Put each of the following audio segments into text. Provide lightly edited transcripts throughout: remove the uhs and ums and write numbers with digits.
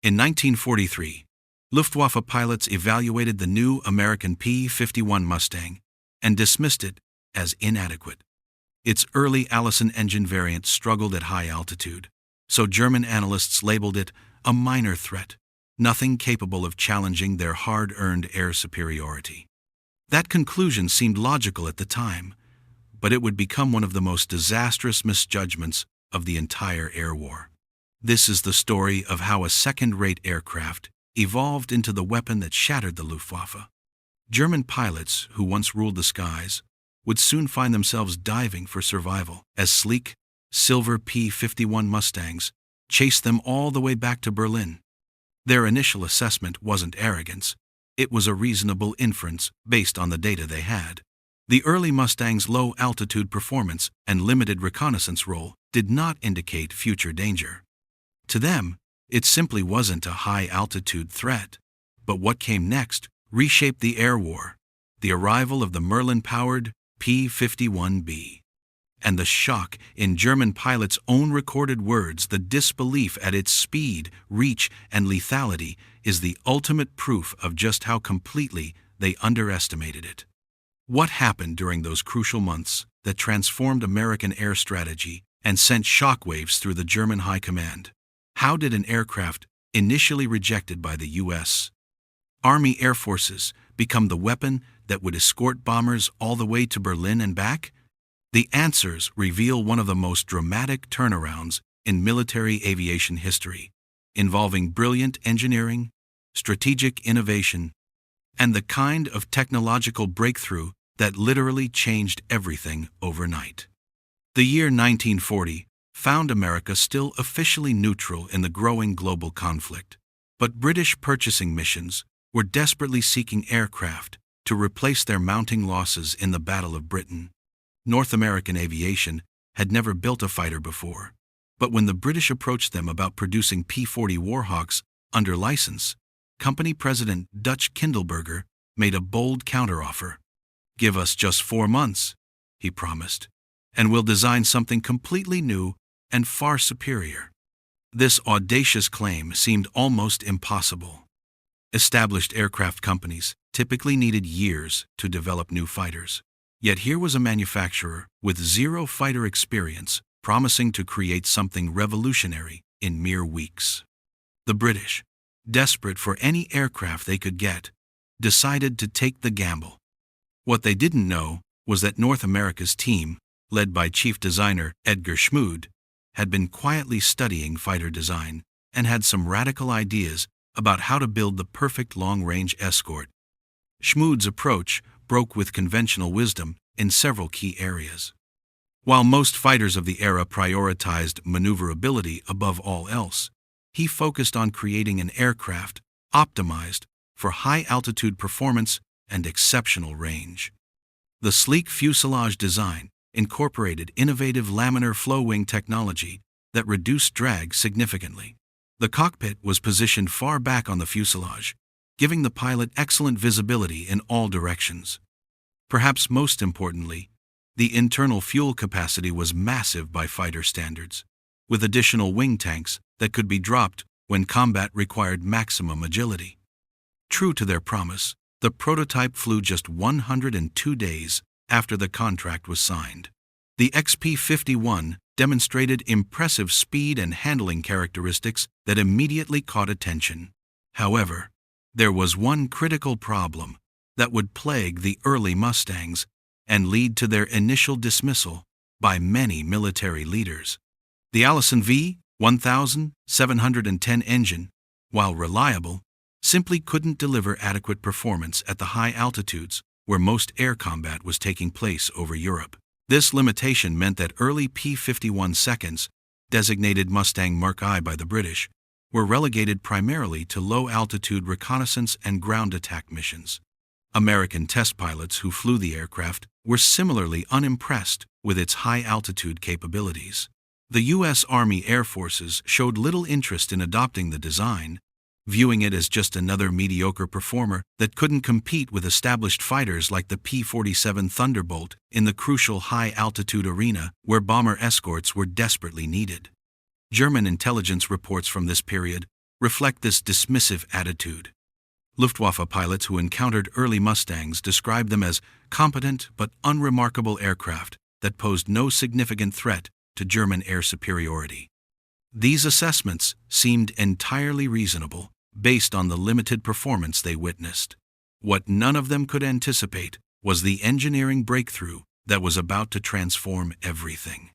In 1943, Luftwaffe pilots evaluated the new American P-51 Mustang and dismissed it as inadequate. Its early Allison engine variant struggled at high altitude, so German analysts labeled it a minor threat, nothing capable of challenging their hard-earned air superiority. That conclusion seemed logical at the time, but it would become one of the most disastrous misjudgments of the entire air war. This is the story of how a second-rate aircraft evolved into the weapon that shattered the Luftwaffe. German pilots, who once ruled the skies, would soon find themselves diving for survival as sleek, silver P-51 Mustangs chased them all the way back to Berlin. Their initial assessment wasn't arrogance, it was a reasonable inference based on the data they had. The early Mustang's low-altitude performance and limited reconnaissance role did not indicate future danger. To them, it simply wasn't a high-altitude threat. But what came next reshaped the air war: the arrival of the Merlin-powered P-51B. And the shock, in German pilots' own recorded words, the disbelief at its speed, reach, and lethality, is the ultimate proof of just how completely they underestimated it. What happened during those crucial months that transformed American air strategy and sent shockwaves through the German high command? How did an aircraft, initially rejected by the U.S. Army Air Forces, become the weapon that would escort bombers all the way to Berlin and back? The answers reveal one of the most dramatic turnarounds in military aviation history, involving brilliant engineering, strategic innovation, and the kind of technological breakthrough that literally changed everything overnight. The year 1940 found America still officially neutral in the growing global conflict, but British purchasing missions were desperately seeking aircraft to replace their mounting losses in the Battle of Britain. North American aviation had never built a fighter before, but when the British approached them about producing P-40 Warhawks under license, company president Dutch Kindelberger made a bold counteroffer. "Give us just 4 months," he promised, "and we'll design something completely new and far superior." This audacious claim seemed almost impossible. Established aircraft companies typically needed years to develop new fighters. Yet here was a manufacturer with zero fighter experience promising to create something revolutionary in mere weeks. The British, desperate for any aircraft they could get, decided to take the gamble. What they didn't know was that North America's team, led by chief designer Edgar Schmood, had been quietly studying fighter design and had some radical ideas about how to build the perfect long-range escort. Schmood's approach broke with conventional wisdom in several key areas. While most fighters of the era prioritized maneuverability above all else, he focused on creating an aircraft optimized for high-altitude performance and exceptional range. The sleek fuselage design incorporated innovative laminar flow-wing technology that reduced drag significantly. The cockpit was positioned far back on the fuselage, giving the pilot excellent visibility in all directions. Perhaps most importantly, the internal fuel capacity was massive by fighter standards, with additional wing tanks that could be dropped when combat required maximum agility. True to their promise, the prototype flew just 102 days after the contract was signed. The XP-51 demonstrated impressive speed and handling characteristics that immediately caught attention. However, there was one critical problem that would plague the early Mustangs and lead to their initial dismissal by many military leaders. The Allison V-1710 engine, while reliable, simply couldn't deliver adequate performance at the high altitudes where most air combat was taking place over Europe. This limitation meant that early P-51 seconds, designated Mustang Mk I by the British, were relegated primarily to low-altitude reconnaissance and ground attack missions. American test pilots who flew the aircraft were similarly unimpressed with its high-altitude capabilities. The U.S. Army Air Forces showed little interest in adopting the design, viewing it as just another mediocre performer that couldn't compete with established fighters like the P-47 Thunderbolt in the crucial high-altitude arena where bomber escorts were desperately needed. German intelligence reports from this period reflect this dismissive attitude. Luftwaffe pilots who encountered early Mustangs described them as competent but unremarkable aircraft that posed no significant threat to German air superiority. These assessments seemed entirely reasonable, based on the limited performance they witnessed. What none of them could anticipate was the engineering breakthrough that was about to transform everything.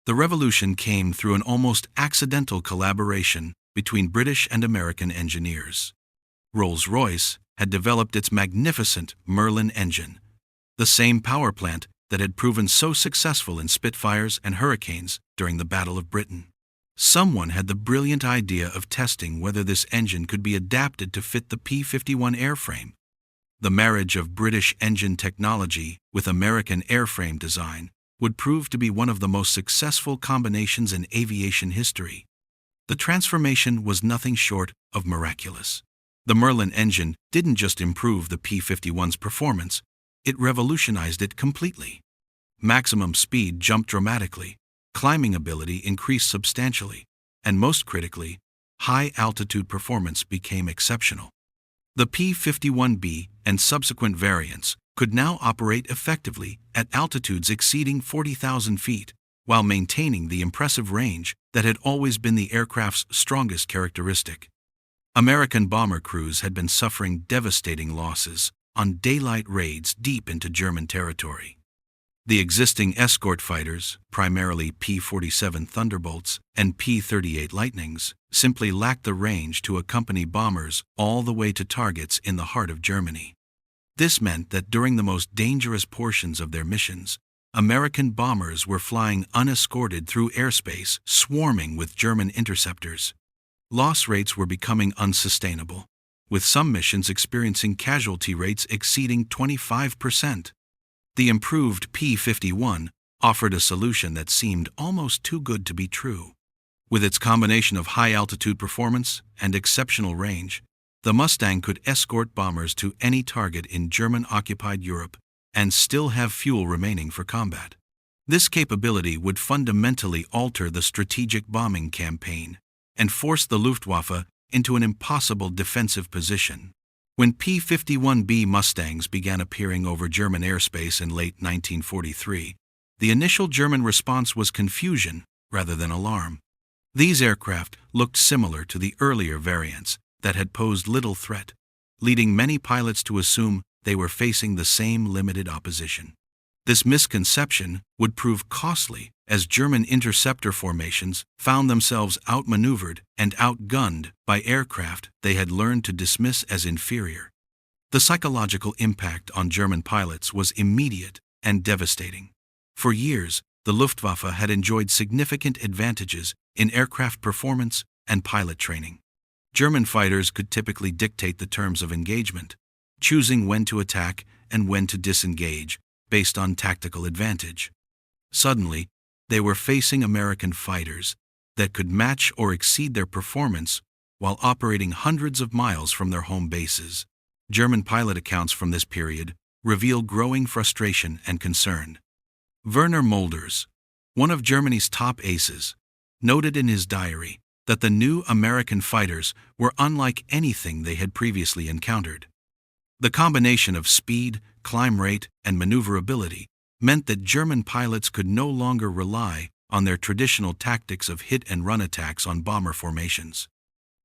The revolution came through an almost accidental collaboration between British and American engineers. Rolls-Royce had developed its magnificent Merlin engine, the same power plant that had proven so successful in Spitfires and Hurricanes during the Battle of Britain. Someone had the brilliant idea of testing whether this engine could be adapted to fit the P-51 airframe. The marriage of British engine technology with American airframe design would prove to be one of the most successful combinations in aviation history. The transformation was nothing short of miraculous. The Merlin engine didn't just improve the P-51's performance, it revolutionized it completely. Maximum speed jumped dramatically, climbing ability increased substantially, and most critically, high-altitude performance became exceptional. The P-51B and subsequent variants could now operate effectively at altitudes exceeding 40,000 feet, while maintaining the impressive range that had always been the aircraft's strongest characteristic. American bomber crews had been suffering devastating losses on daylight raids deep into German territory. The existing escort fighters, primarily P-47 Thunderbolts and P-38 Lightnings, simply lacked the range to accompany bombers all the way to targets in the heart of Germany. This meant that during the most dangerous portions of their missions, American bombers were flying unescorted through airspace swarming with German interceptors. Loss rates were becoming unsustainable, with some missions experiencing casualty rates exceeding 25%. The improved P-51 offered a solution that seemed almost too good to be true. With its combination of high-altitude performance and exceptional range, the Mustang could escort bombers to any target in German-occupied Europe and still have fuel remaining for combat. This capability would fundamentally alter the strategic bombing campaign and force the Luftwaffe into an impossible defensive position. When P-51B Mustangs began appearing over German airspace in late 1943, the initial German response was confusion rather than alarm. These aircraft looked similar to the earlier variants that had posed little threat, leading many pilots to assume they were facing the same limited opposition. This misconception would prove costly as German interceptor formations found themselves outmaneuvered and outgunned by aircraft they had learned to dismiss as inferior. The psychological impact on German pilots was immediate and devastating. For years, the Luftwaffe had enjoyed significant advantages in aircraft performance and pilot training. German fighters could typically dictate the terms of engagement, choosing when to attack and when to disengage based on tactical advantage. Suddenly, they were facing American fighters that could match or exceed their performance while operating hundreds of miles from their home bases. German pilot accounts from this period reveal growing frustration and concern. Werner Mulders, one of Germany's top aces, noted in his diary that the new American fighters were unlike anything they had previously encountered. The combination of speed, climb rate, and maneuverability meant that German pilots could no longer rely on their traditional tactics of hit-and-run attacks on bomber formations.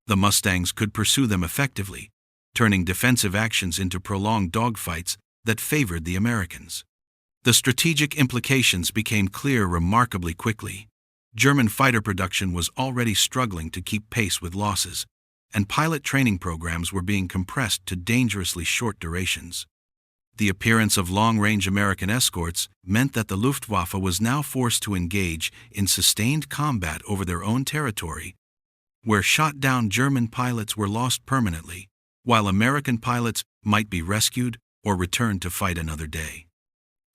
The Mustangs could pursue them effectively, turning defensive actions into prolonged dogfights that favored the Americans. The strategic implications became clear remarkably quickly. German fighter production was already struggling to keep pace with losses, and pilot training programs were being compressed to dangerously short durations. The appearance of long-range American escorts meant that the Luftwaffe was now forced to engage in sustained combat over their own territory, where shot-down German pilots were lost permanently, while American pilots might be rescued or returned to fight another day.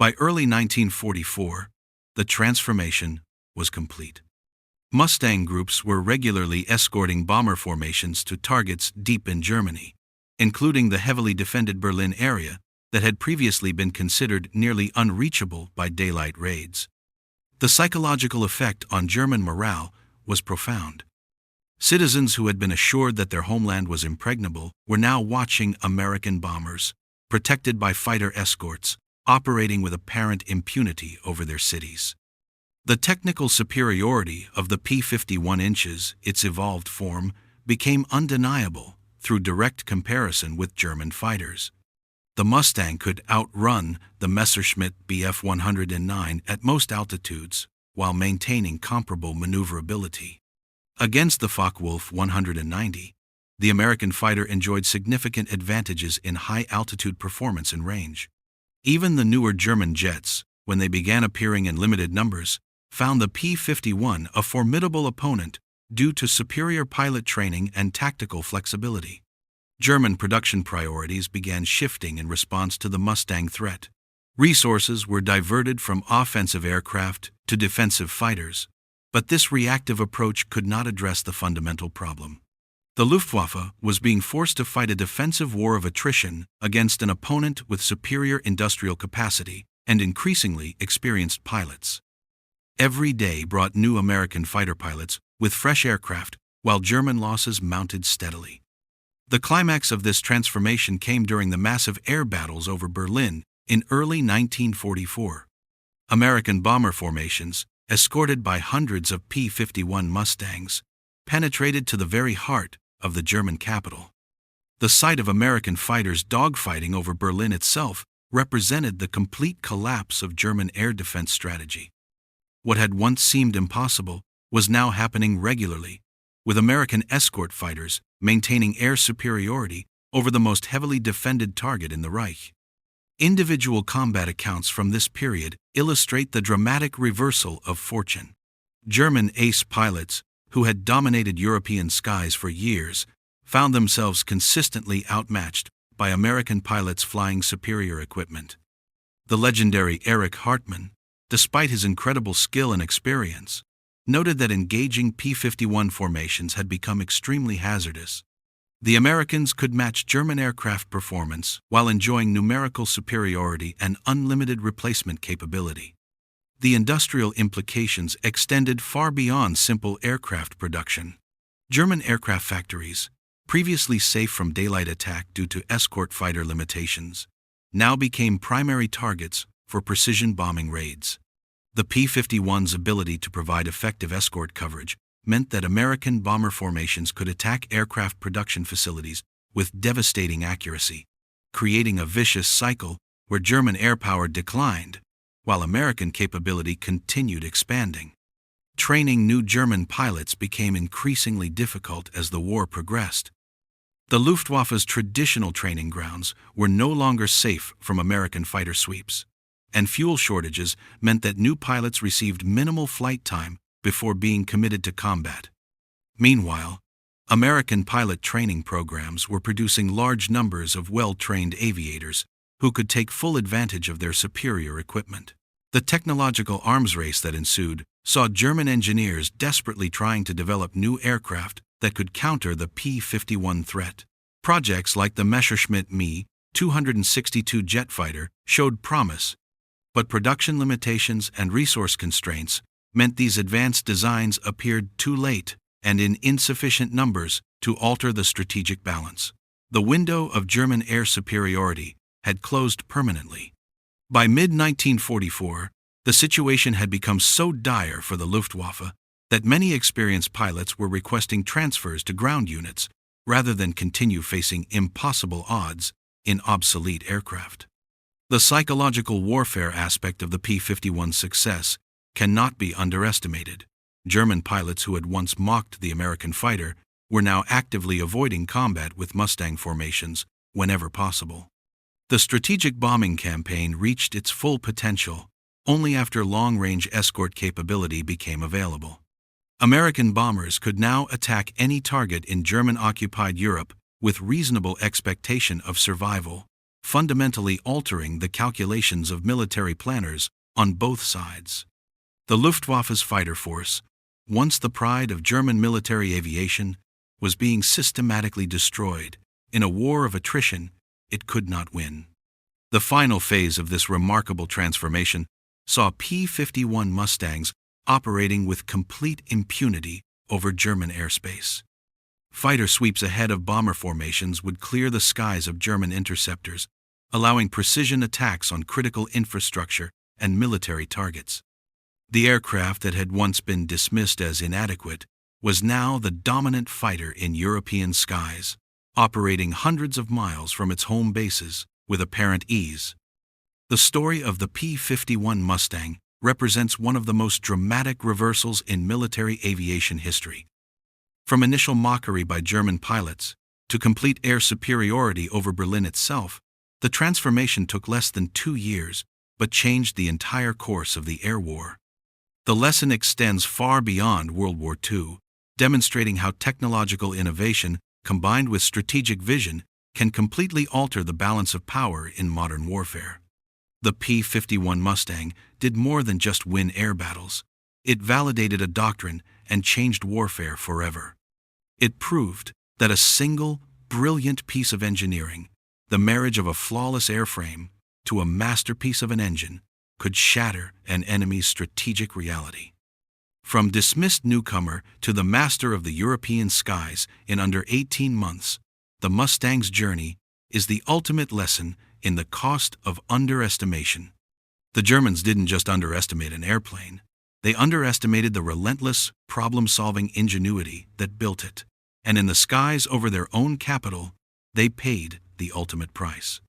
By early 1944, the transformation was complete. Mustang groups were regularly escorting bomber formations to targets deep in Germany, including the heavily defended Berlin area that had previously been considered nearly unreachable by daylight raids. The psychological effect on German morale was profound. Citizens who had been assured that their homeland was impregnable were now watching American bombers, protected by fighter escorts, operating with apparent impunity over their cities. The technical superiority of the P-51 inches, its evolved form, became undeniable through direct comparison with German fighters. The Mustang could outrun the Messerschmitt Bf 109 at most altitudes while maintaining comparable maneuverability. Against the Focke-Wulf 190, the American fighter enjoyed significant advantages in high-altitude performance and range. Even the newer German jets, when they began appearing in limited numbers, found the P-51 a formidable opponent due to superior pilot training and tactical flexibility. German production priorities began shifting in response to the Mustang threat. Resources were diverted from offensive aircraft to defensive fighters, but this reactive approach could not address the fundamental problem. The Luftwaffe was being forced to fight a defensive war of attrition against an opponent with superior industrial capacity and increasingly experienced pilots. Every day brought new American fighter pilots with fresh aircraft, while German losses mounted steadily. The climax of this transformation came during the massive air battles over Berlin in early 1944. American bomber formations, escorted by hundreds of P-51 Mustangs, penetrated to the very heart of the German capital. The sight of American fighters dogfighting over Berlin itself represented the complete collapse of German air defense strategy. What had once seemed impossible was now happening regularly, with American escort fighters maintaining air superiority over the most heavily defended target in the Reich. Individual combat accounts from this period illustrate the dramatic reversal of fortune. German ace pilots, who had dominated European skies for years, found themselves consistently outmatched by American pilots flying superior equipment. The legendary Erich Hartmann, despite his incredible skill and experience, noted that engaging P-51 formations had become extremely hazardous. The Americans could match German aircraft performance while enjoying numerical superiority and unlimited replacement capability. The industrial implications extended far beyond simple aircraft production. German aircraft factories, previously safe from daylight attack due to escort fighter limitations, now became primary targets for precision bombing raids. The P-51's ability to provide effective escort coverage meant that American bomber formations could attack aircraft production facilities with devastating accuracy, creating a vicious cycle where German air power declined, while American capability continued expanding. Training new German pilots became increasingly difficult as the war progressed. The Luftwaffe's traditional training grounds were no longer safe from American fighter sweeps, and fuel shortages meant that new pilots received minimal flight time before being committed to combat. Meanwhile, American pilot training programs were producing large numbers of well-trained aviators who could take full advantage of their superior equipment. The technological arms race that ensued saw German engineers desperately trying to develop new aircraft that could counter the P-51 threat. Projects like the Messerschmitt Me 262 jet fighter showed promise, but production limitations and resource constraints meant these advanced designs appeared too late and in insufficient numbers to alter the strategic balance. The window of German air superiority had closed permanently. By mid-1944, the situation had become so dire for the Luftwaffe that many experienced pilots were requesting transfers to ground units rather than continue facing impossible odds in obsolete aircraft. The psychological warfare aspect of the P-51's success cannot be underestimated. German pilots who had once mocked the American fighter were now actively avoiding combat with Mustang formations whenever possible. The strategic bombing campaign reached its full potential only after long-range escort capability became available. American bombers could now attack any target in German-occupied Europe with reasonable expectation of survival, fundamentally altering the calculations of military planners on both sides. The Luftwaffe's fighter force, once the pride of German military aviation, was being systematically destroyed in a war of attrition it could not win. The final phase of this remarkable transformation saw P-51 Mustangs operating with complete impunity over German airspace. Fighter sweeps ahead of bomber formations would clear the skies of German interceptors, allowing precision attacks on critical infrastructure and military targets. The aircraft that had once been dismissed as inadequate was now the dominant fighter in European skies, operating hundreds of miles from its home bases with apparent ease. The story of the P-51 Mustang represents one of the most dramatic reversals in military aviation history. From initial mockery by German pilots to complete air superiority over Berlin itself, the transformation took less than 2 years, but changed the entire course of the air war. The lesson extends far beyond World War II, demonstrating how technological innovation, combined with strategic vision, can completely alter the balance of power in modern warfare. The P-51 Mustang did more than just win air battles. It validated a doctrine and changed warfare forever. It proved that a single, brilliant piece of engineering, the marriage of a flawless airframe to a masterpiece of an engine, could shatter an enemy's strategic reality. From dismissed newcomer to the master of the European skies in under 18 months, the Mustang's journey is the ultimate lesson in the cost of underestimation. The Germans didn't just underestimate an airplane, they underestimated the relentless, problem-solving ingenuity that built it, and in the skies over their own capital, they paid the ultimate price.